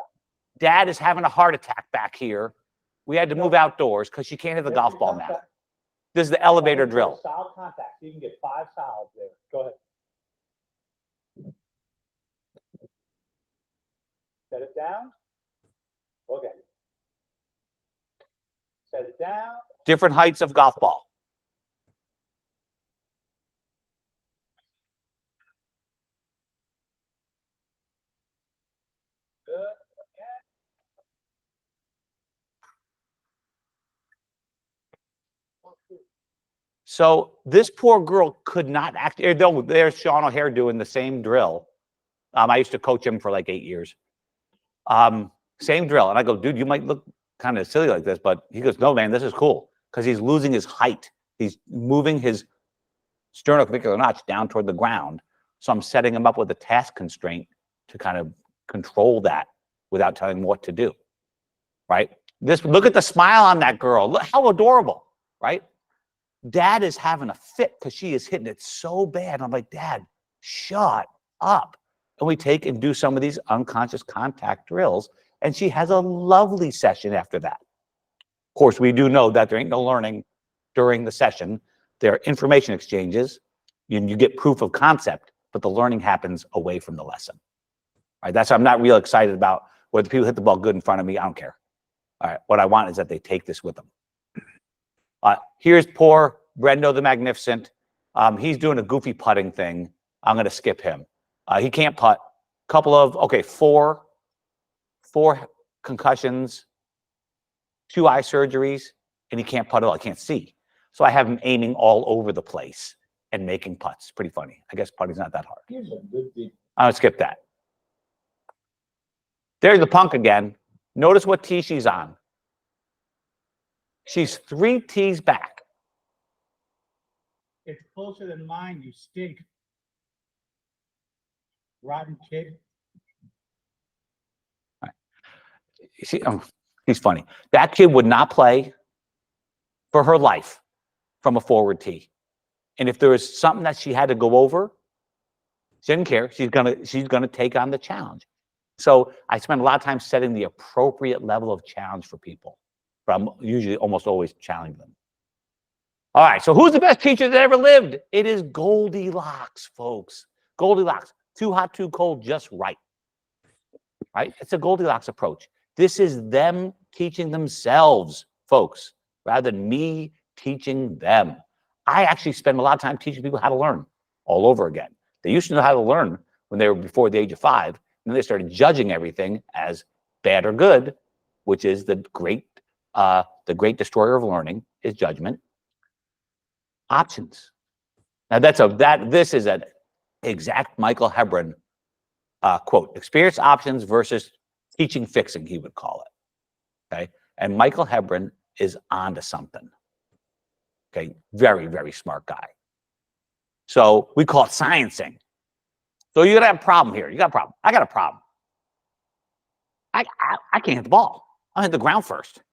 Dad is having a heart attack back here. We had to move outdoors because she can't hit the golf ball now. This is the elevator drill. Solid contact. You can get 5 solids there. Go ahead. Set it down. Okay. Set it down. Different heights of golf ball. Good. So this poor girl could not act. There's Sean O'Hare doing the same drill. I used to coach him for like 8 years. Same drill. And I go, dude, you might look kind of silly like this, but he goes, no, man, this is cool. Because he's losing his height. He's moving his sternoclavicular notch down toward the ground. So I'm setting him up with a task constraint to kind of control that without telling him what to do. Right? Look at the smile on that girl. Look how adorable, right? Dad is having a fit because she is hitting it so bad. I'm like, Dad, shut up. And we take and do some of these unconscious contact drills, and she has a lovely session after that. Of course, we do know that there ain't no learning during the session. There are information exchanges, and you get proof of concept, but the learning happens away from the lesson. All right, that's why I'm not real excited about whether people hit the ball good in front of me. I don't care. All right, what I want is that they take this with them. Here's poor Brendo the Magnificent. He's doing a goofy putting thing. I'm going to skip him. He can't putt. Four concussions, 2 eye surgeries, and he can't putt at all. He can't see. So I have him aiming all over the place and making putts. Pretty funny. I guess putting's not that hard. Here's a good thing. I'm going to skip that. There's the punk again. Notice what tee she's on. She's 3 tees back. It's closer than mine, you stink. Rotten kid. See, he's funny. That kid would not play for her life from a forward tee. And if there was something that she had to go over, she didn't care. She's gonna take on the challenge. So I spend a lot of time setting the appropriate level of challenge for people. But I'm usually almost always challenging them. All right, so who's the best teacher that ever lived? It is Goldilocks, folks. Goldilocks. Too hot, too cold, just right. Right? It's a Goldilocks approach. This is them teaching themselves, folks, rather than me teaching them. I actually spend a lot of time teaching people how to learn all over again. They used to know how to learn when they were before the age of 5, and then they started judging everything as bad or good, which is the great destroyer of learning is judgment. Options. Now this is an exact Michael Hebron quote. Experience options versus teaching fixing, he would call it. Okay. And Michael Hebron is onto something. Okay. Very, very smart guy. So we call it sciencing. So you're gonna have a problem here. You got a problem. I got a problem. I can't hit the ball. I'll hit the ground first.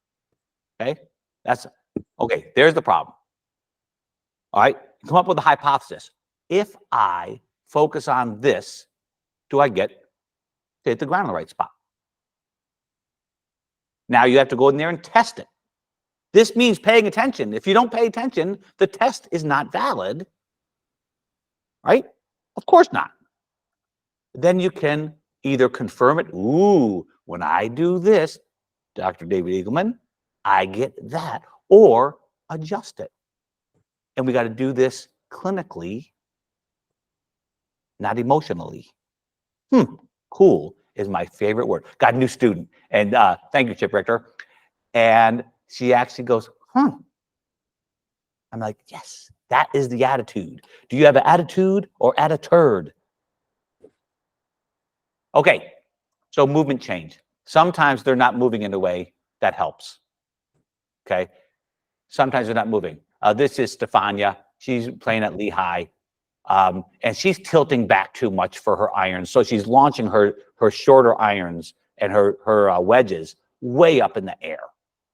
Okay. Okay. There's the problem. All right. Come up with a hypothesis. If I focus on this, do I get to hit the ground in the right spot? Now you have to go in there and test it. This means paying attention. If you don't pay attention, the test is not valid. Right? Of course not. Then you can either confirm it. Ooh, when I do this, Dr. David Eagleman, I get that. Or adjust it. And we got to do this clinically, not emotionally. Cool is my favorite word. Got a new student. And thank you, Chip Richter. And she actually goes, I'm like, yes, that is the attitude. Do you have an attitude or attitude? Okay, so movement change. Sometimes they're not moving in a way that helps. Okay, sometimes they're not moving. This is Stefania. She's playing at Lehigh. And she's tilting back too much for her irons. So she's launching her shorter irons and her wedges way up in the air.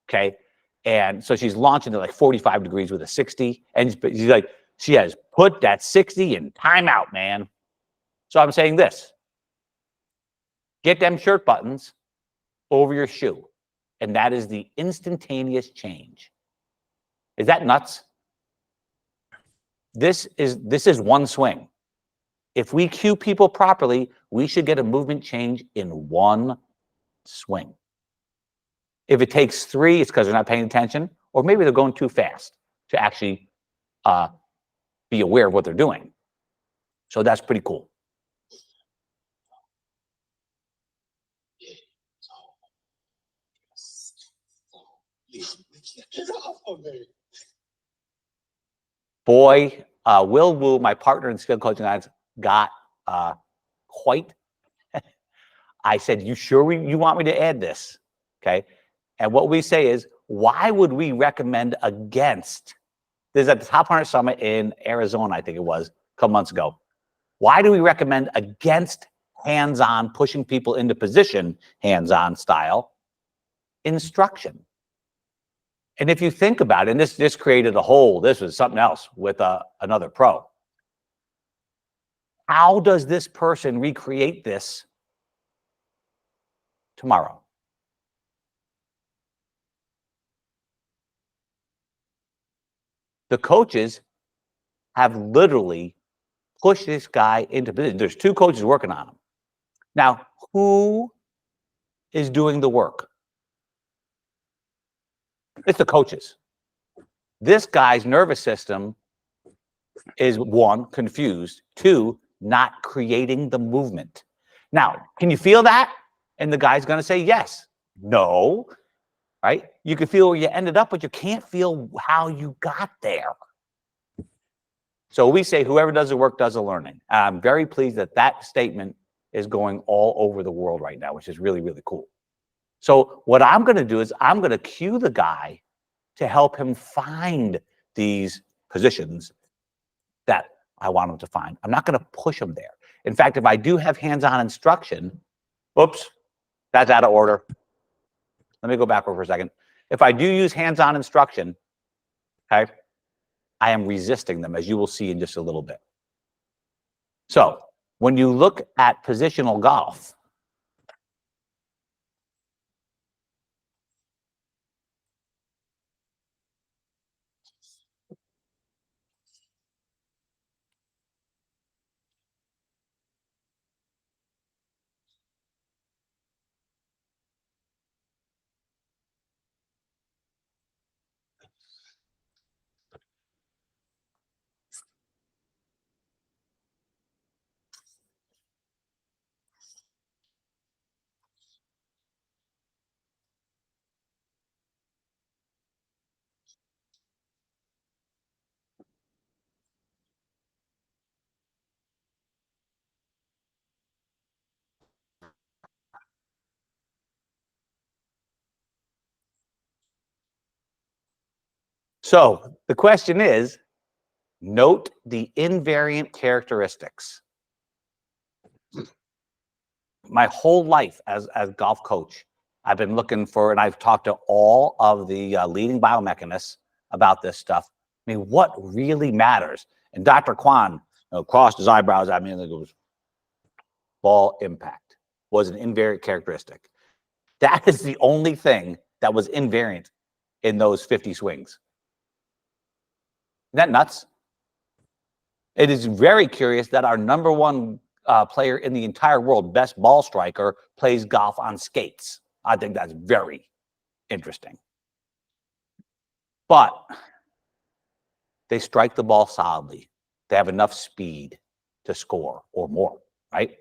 Okay. And so she's launching to like 45 degrees with a 60. And she's like, she has put that 60 in timeout, man. So I'm saying this. Get them shirt buttons over your shoe. And that is the instantaneous change. Is that nuts? This is one swing. If we cue people properly, we should get a movement change in one swing. If it takes 3, it's because they're not paying attention, or maybe they're going too fast to actually be aware of what they're doing. So that's pretty cool. Get off of me. Boy, Will Wu, my partner in skill coaching, got quite. I said, "You sure you want me to add this?" Okay, and what we say is, why would we recommend against? This is at the Top 100 Summit in Arizona, I think it was a couple months ago. Why do we recommend against hands-on, pushing people into position, hands-on style instruction? And if you think about it, and this created this was something else with another pro. How does this person recreate this tomorrow? The coaches have literally pushed this guy into position. There's 2 coaches working on him. Now, who is doing the work? It's the coaches. This guy's nervous system is 1, confused, 2, not creating the movement. Now, can you feel that? And the guy's going to say yes. No. Right? You can feel where you ended up, but you can't feel how you got there. So we say whoever does the work does the learning. I'm very pleased that that statement is going all over the world right now, which is really, really cool. So what I'm going to do is I'm going to cue the guy to help him find these positions that I want them to find. I'm not going to push them there. In fact, if I do have hands-on instruction, oops, that's out of order. Let me go backward for a second. If I do use hands-on instruction, okay, I am resisting them, as you will see in just a little bit. So when you look at positional golf, so the question is, note the invariant characteristics. My whole life as golf coach, I've been looking for, and I've talked to all of the leading biomechanists about this stuff. I mean, what really matters? And Dr. Kwan crossed his eyebrows at me and goes, ball impact was an invariant characteristic. That is the only thing that was invariant in those 50 swings. Isn't that nuts? It is very curious that our number one player in the entire world, best ball striker, plays golf on skates. I think that's very interesting. But they strike the ball solidly. They have enough speed to score or more, right?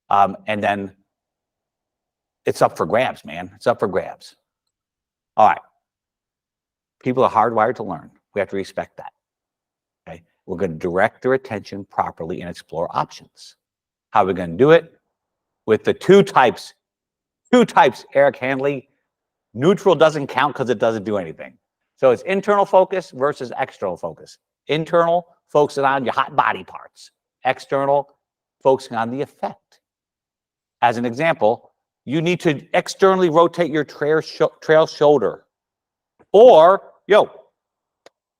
And then it's up for grabs, man. It's up for grabs. All right. People are hardwired to learn. We have to respect that. Okay. We're going to direct their attention properly and explore options. How are we going to do it? With the two types, Eric Handley. Neutral doesn't count because it doesn't do anything. So it's internal focus versus external focus. Internal, focusing on your hot body parts. External, focusing on the effect. As an example, you need to externally rotate your trail shoulder. Or,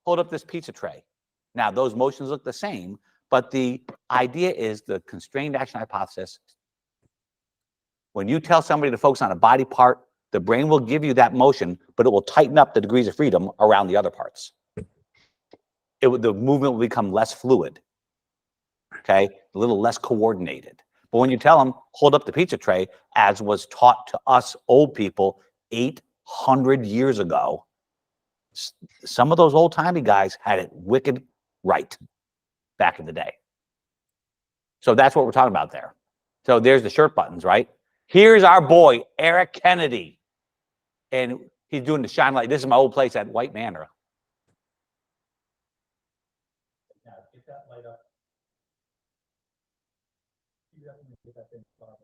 hold up this pizza tray. Now, those motions look the same, but the idea is the constrained action hypothesis. When you tell somebody to focus on a body part, the brain will give you that motion, but it will tighten up the degrees of freedom around the other parts. The movement will become less fluid, okay? A little less coordinated. But when you tell them, hold up the pizza tray, as was taught to us old people 800 years ago, some of those old-timey guys had it wicked right back in the day. So that's what we're talking about there. So there's the shirt buttons, right? Here's our boy, Eric Kennedy. And he's doing the shine light. This is my old place at White Manor. Yeah, get that light up. You definitely get that thing started.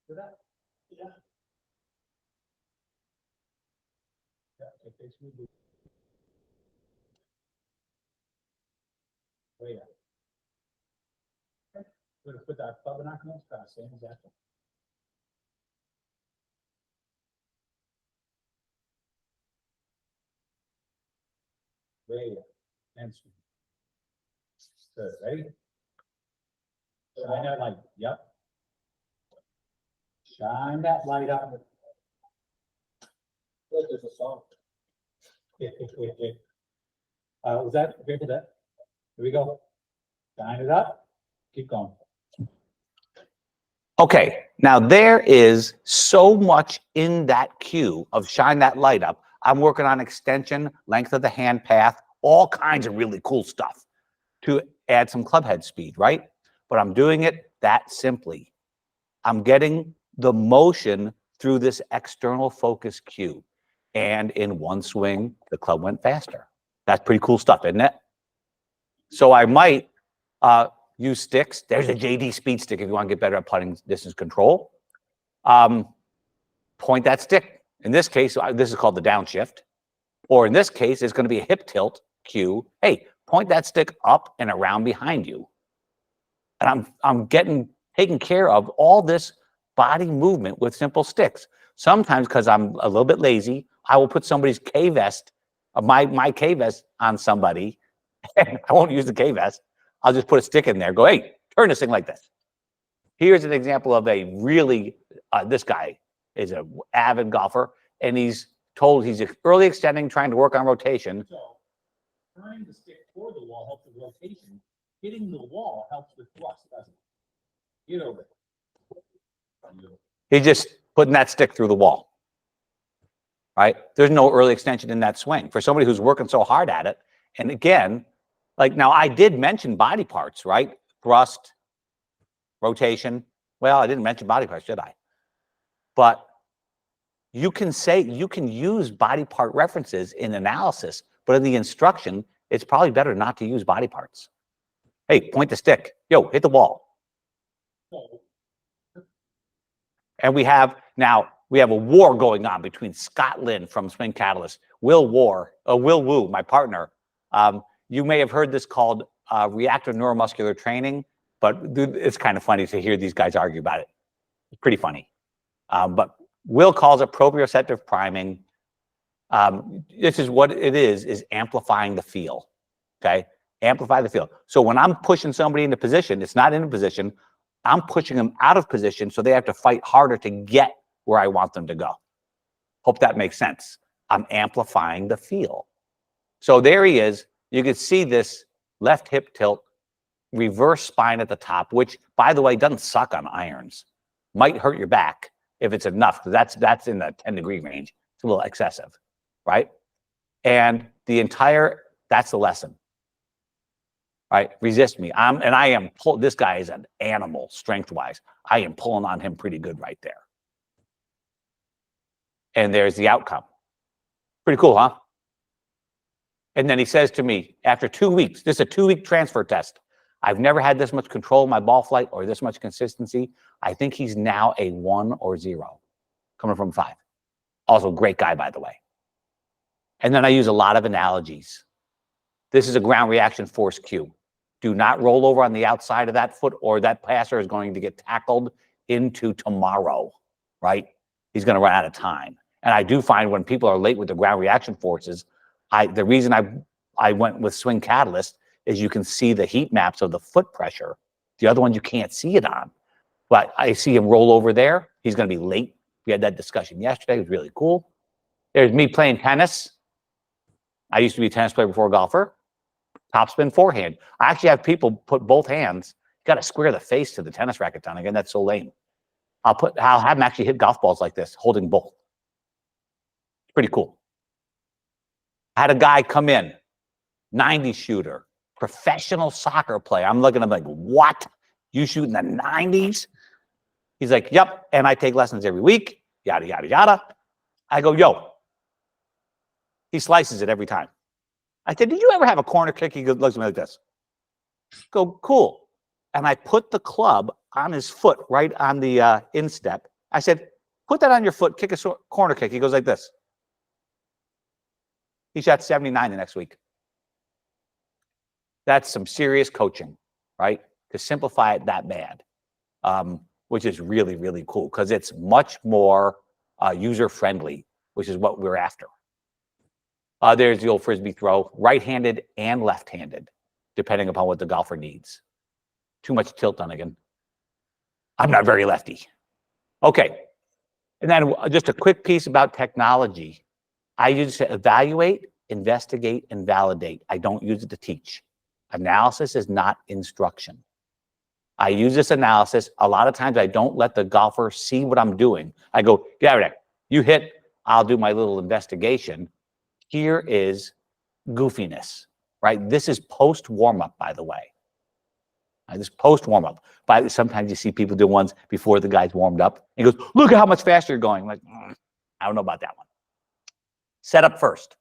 Do that? Yeah. Yeah, okay, basically. Oh, yeah. Okay. We're gonna put that club binoculars, same exactly. Way up. And swing. Good, ready? Shine that light, yep. Shine that light up. Look, there's a song. Was that okay for that? Here we go. Shine it up. Keep going. Okay, now there is so much in that cue of shine that light up. I'm working on extension, length of the hand path, all kinds of really cool stuff to add some club head speed, right? But I'm doing it that simply. I'm getting the motion through this external focus cue. And in one swing, the club went faster. That's pretty cool stuff, isn't it? So I might use sticks. There's a JD speed stick if you want to get better at putting distance control. Point that stick. In this case, this is called the downshift. Or in this case, it's going to be a hip tilt cue, hey, point that stick up and around behind you. And I'm getting taken care of all this body movement with simple sticks. Sometimes because I'm a little bit lazy, I will put somebody's K-vest, my K-vest on somebody. And I won't use the K-vest. I'll just put a stick in there, go, hey, turn this thing like this. Here's an example of a really, this guy is an avid golfer, and he's told he's early extending, trying to work on rotation. So turning the stick toward the wall helps with rotation. Hitting the wall helps with thrust, doesn't it? Get over it. He's just putting that stick through the wall, right? There's no early extension in that swing for somebody who's working so hard at it. And again, like now I did mention body parts, right? Thrust, rotation. Well, I didn't mention body parts, did I? But you can use body part references in analysis, but in the instruction, it's probably better not to use body parts. Hey, point the stick. Yo, hit the wall. And we have a war going on between Scott Lynn from Swing Catalyst, Will Wu, my partner. You may have heard this called reactive neuromuscular training, but it's kind of funny to hear these guys argue about it. It's pretty funny. But Will calls it proprioceptive priming. This is what it is amplifying the feel, okay? Amplify the feel. So when I'm pushing somebody into position, it's not in a position, I'm pushing them out of position so they have to fight harder to get where I want them to go. Hope that makes sense. I'm amplifying the feel. So there he is. You can see this left hip tilt, reverse spine at the top, which, by the way, doesn't suck on irons. Might hurt your back if it's enough, because that's in the 10-degree range. It's a little excessive, right? And that's the lesson. Right? Resist me. This guy is an animal strength-wise. I am pulling on him pretty good right there. And there's the outcome. Pretty cool, huh? And then he says to me, after 2 weeks, this is a 2-week transfer test. I've never had this much control of my ball flight or this much consistency. I think he's now a 1 or 0, coming from 5. Also, great guy, by the way. And then I use a lot of analogies. This is a ground reaction force cue. Do not roll over on the outside of that foot, or that passer is going to get tackled into tomorrow, right? He's going to run out of time. And I do find when people are late with the ground reaction forces, the reason I went with Swing Catalyst is you can see the heat maps of the foot pressure. The other one you can't see it on. But I see him roll over there. He's going to be late. We had that discussion yesterday. It was really cool. There's me playing tennis. I used to be a tennis player before a golfer. Topspin forehand. I actually have people put both hands. You got to square the face to the tennis racket, Don. Again, that's so lame. I'll have them actually hit golf balls like this, holding both. It's pretty cool. I had a guy come in, 90 shooter, professional soccer player. I'm looking at him like, what? You shoot in the 90s? He's like, yep. And I take lessons every week, yada, yada, yada. I go, yo. He slices it every time. I said, did you ever have a corner kick? He looks at me like this. Go, cool. And I put the club on his foot, right on the instep. I said, put that on your foot, kick a corner kick. He goes like this. He shot 79 the next week. That's some serious coaching, right? To simplify it that bad, which is really, really cool because it's much more user-friendly, which is what we're after. There's the old Frisbee throw, right-handed and left-handed, depending upon what the golfer needs. Too much tilt on again. I'm not very lefty. Okay. And then just a quick piece about technology. I use it to evaluate, investigate, and validate. I don't use it to teach. Analysis is not instruction. I use this analysis. A lot of times I don't let the golfer see what I'm doing. I go, get out of there. You hit, I'll do my little investigation. Here is goofiness, right? This is post warm-up, by the way. This post warm-up. But sometimes you see people do ones before the guy's warmed up. And he goes, look at how much faster you're going. I'm like, I don't know about that one. Set up first.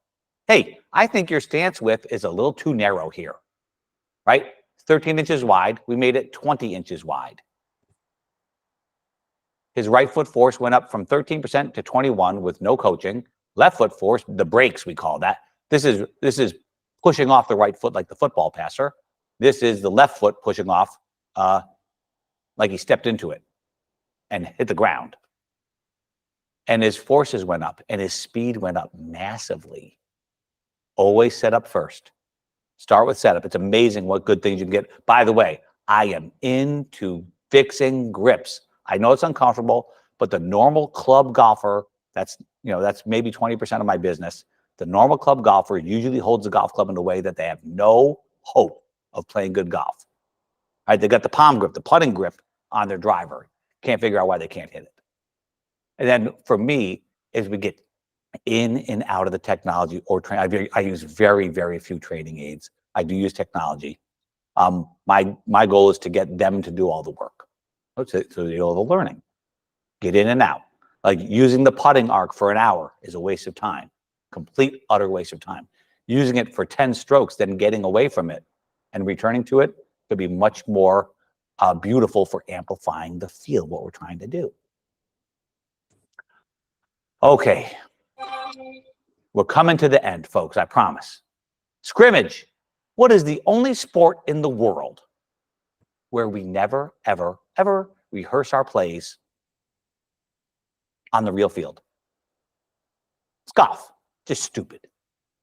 Hey, I think your stance width is a little too narrow here, right? 13 inches wide. We made it 20 inches wide. His right foot force went up from 13% to 21% with no coaching. Left foot force, the brakes we call that. This is pushing off the right foot like the football passer. This is the left foot pushing off like he stepped into it and hit the ground. And his forces went up and his speed went up massively. Always set up first. Start with setup. It's amazing what good things you can get. By the way, I am into fixing grips. I know it's uncomfortable, but the normal club golfer, that's maybe 20% of my business. The normal club golfer usually holds the golf club in a way that they have no hope of playing good golf. All right, they got the palm grip, the putting grip on their driver. Can't figure out why they can't hit it. And then for me, as we get in and out of the technology or I use very, very few training aids. I do use technology. My goal is to get them to do all the work. So they do all the learning. Get in and out. Like using the putting arc for an hour is a waste of time. Complete, utter waste of time. Using it for 10 strokes, then getting away from it and returning to it could be much more beautiful for amplifying the feel, what we're trying to do. Okay. We're coming to the end, folks, I promise. Scrimmage. What is the only sport in the world where we never, ever, ever rehearse our plays on the real field? It's golf. Just stupid,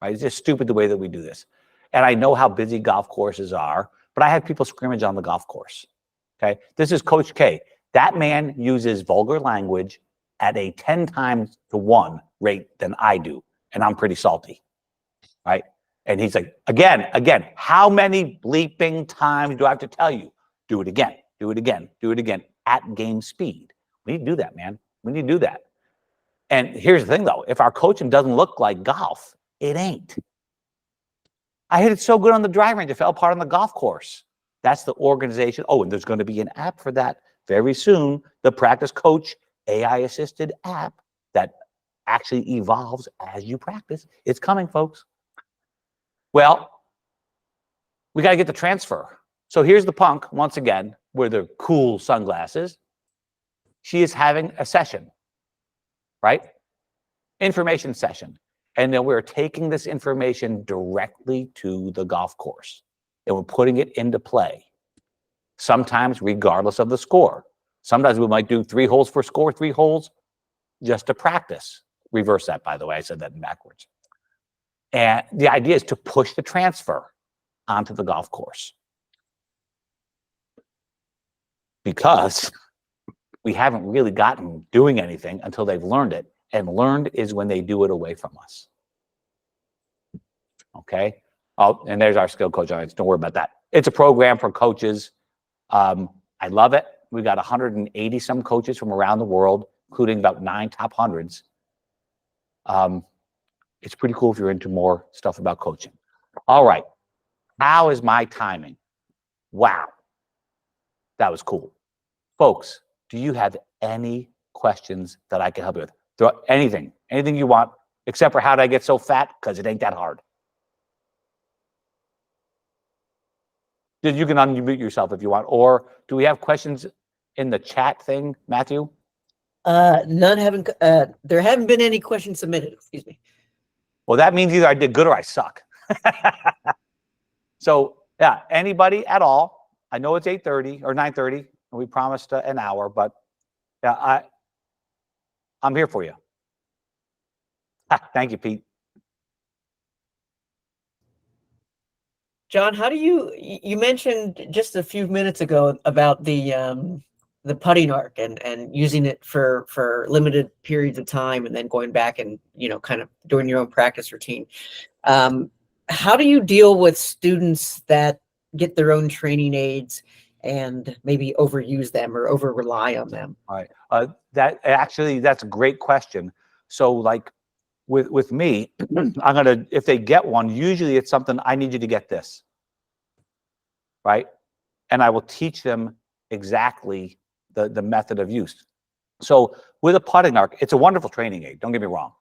right? It's just stupid the way that we do this. And I know how busy golf courses are, but I have people scrimmage on the golf course, okay? This is Coach K. That man uses vulgar language at a 10 times to 1 rate than I do. And I'm pretty salty, right? And he's like, again, how many bleeping times do I have to tell you? Do it again, do it again, do it again at game speed. We need to do that, man. We need to do that. And here's the thing, though. If our coaching doesn't look like golf, it ain't. I hit it so good on the driving range, it fell apart on the golf course. That's the organization. Oh, and there's going to be an app for that very soon, the Practice Coach AI-assisted app that actually evolves as you practice. It's coming, folks. Well, we got to get the transfer. So here's the punk, once again, with the cool sunglasses. She is having a session, right? Information session. And then we're taking this information directly to the golf course. And we're putting it into play. Sometimes regardless of the score. Sometimes we might do 3 holes for score, 3 holes just to practice. Reverse that, by the way. I said that backwards. And the idea is to push the transfer onto the golf course. Because we haven't really gotten doing anything until they've learned it. And learned is when they do it away from us. Okay? Oh, and there's our skill coach audience. Don't worry about that. It's a program for coaches. I love it. We've got 180 some coaches from around the world, including about 9 top hundreds. It's pretty cool if you're into more stuff about coaching. All right. How is my timing? Wow. That was cool. Folks, do you have any questions that I can help you with? Throw anything you want, except for how did I get so fat? Because it ain't that hard. You can unmute yourself if you want. Or do we have questions in the chat thing, Matthew? None haven't. There haven't been any questions submitted. Excuse me. Well, that means either I did good or I suck. So yeah, anybody at all. I know it's 8:30 or 9:30, and we promised an hour, but yeah, I'm here for you. Thank you, Pete. John, how do you mentioned just a few minutes ago about the putting arc and using it for limited periods of time and then going back and, kind of doing your own practice routine. How do you deal with students that get their own training aids and maybe overuse them or over rely on them? All right. That's a great question. So like with me, if they get one, usually it's something I need you to get this, right? And I will teach them exactly the method of use. So with a putting arc, it's a wonderful training aid. Don't get me wrong.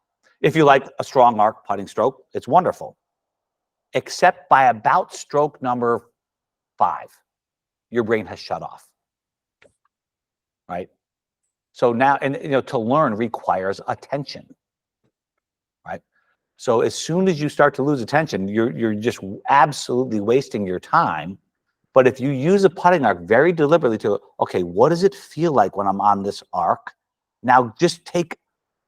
If you like a strong arc putting stroke, it's wonderful. Except by about stroke number 5, your brain has shut off, right? So now, and to learn requires attention, right? So as soon as you start to lose attention, you're just absolutely wasting your time. But if you use a putting arc very deliberately to, okay, what does it feel like when I'm on this arc? Now just take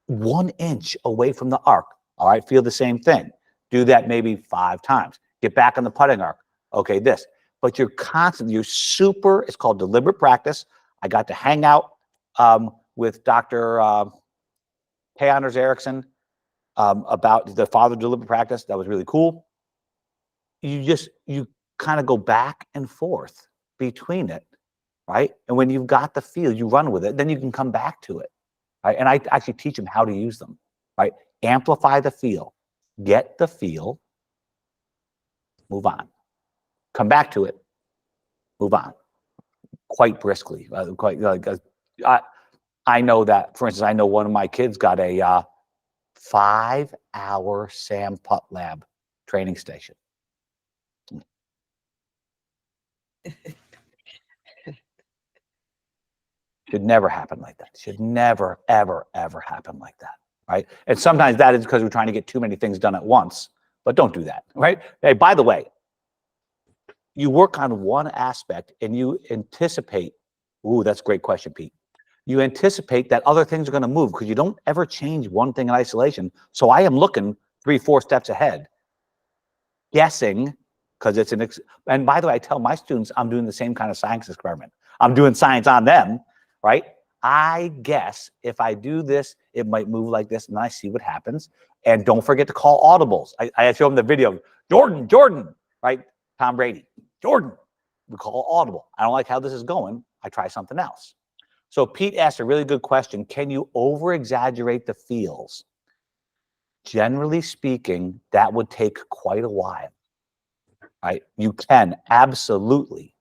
1 inch away from the arc. All right, feel the same thing. Do that maybe 5 times. Get back on the putting arc. Okay, this. But you're constantly, it's called deliberate practice. I got to hang out with Dr. Kay Anders Erickson about the father deliberate practice. That was really cool. You kind of go back and forth between it, right? And when you've got the feel, you run with it, then you can come back to it, right? And I actually teach them how to use them, right? Amplify the feel, get the feel, move on. Come back to it, move on. Quite briskly, I know that, for instance, I know one of my kids got a 5-hour Sam Putt Lab training station. Should never happen like that. Should never, ever, ever happen like that, right? And sometimes that is because we're trying to get too many things done at once, but don't do that, right? Hey, by the way, you work on one aspect and you anticipate, ooh, that's a great question, Pete. You anticipate that other things are going to move because you don't ever change one thing in isolation. So I am looking 3-4 steps ahead, guessing, because it's and by the way, I tell my students I'm doing the same kind of science experiment. I'm doing science on them, right? I guess if I do this, it might move like this, and I see what happens. And don't forget to call audibles. I show them the video, Jordan, right? Tom Brady, Jordan, we call audible. I don't like how this is going. I try something else. So Pete asked a really good question. Can you over-exaggerate the feels? Generally speaking, that would take quite a while, right? You can, absolutely.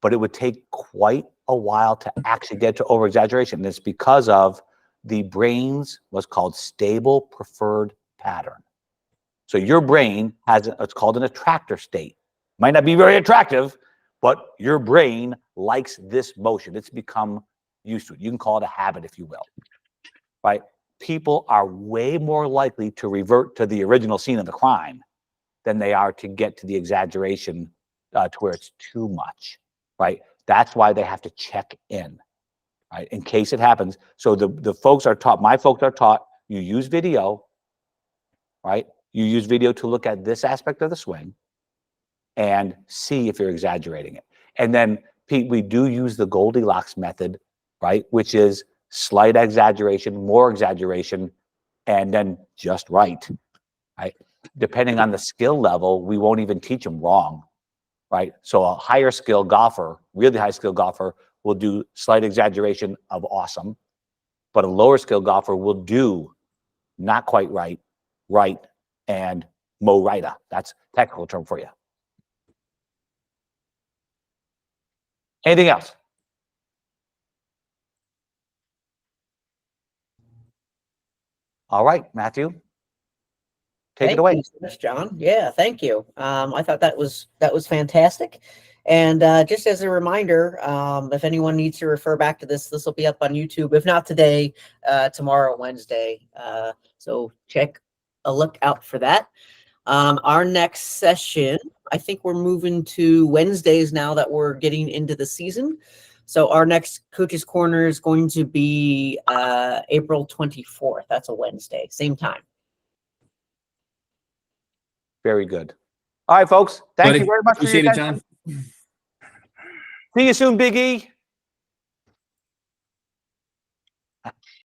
But it would take quite a while to actually get to over-exaggeration. And it's because of the brain's what's called stable preferred pattern. So your brain has, it's called an attractor state. Might not be very attractive, but your brain likes this motion. It's become used to it. You can call it a habit, if you will, right? People are way more likely to revert to the original scene of the crime than they are to get to the exaggeration to where it's too much, right? That's why they have to check in, right? In case it happens. So the folks are taught, my folks are taught, you use video, right? You use video to look at this aspect of the swing and see if you're exaggerating it. And then, Pete, we do use the Goldilocks method, right? Which is slight exaggeration, more exaggeration, and then just right, right? Depending on the skill level, we won't even teach them wrong, right? So a higher skill golfer, really high skill golfer, will do slight exaggeration of awesome, but a lower skill golfer will do not quite right, right, and mo righta. That's a technical term for you. Anything else? All right, Matthew, take it away. Thank you so much, John. Yeah, thank you. I thought that was fantastic. And just as a reminder, if anyone needs to refer back to this, this will be up on YouTube. If not today, tomorrow, Wednesday. So check a look out for that. Our next session, I think we're moving to Wednesdays now that we're getting into the season. So our next Coach's Corner is going to be April 24th. That's a Wednesday, same time. Very good. All right, folks. Thank Buddy, you very much for your appreciate it, attention. John. See you soon, Big E.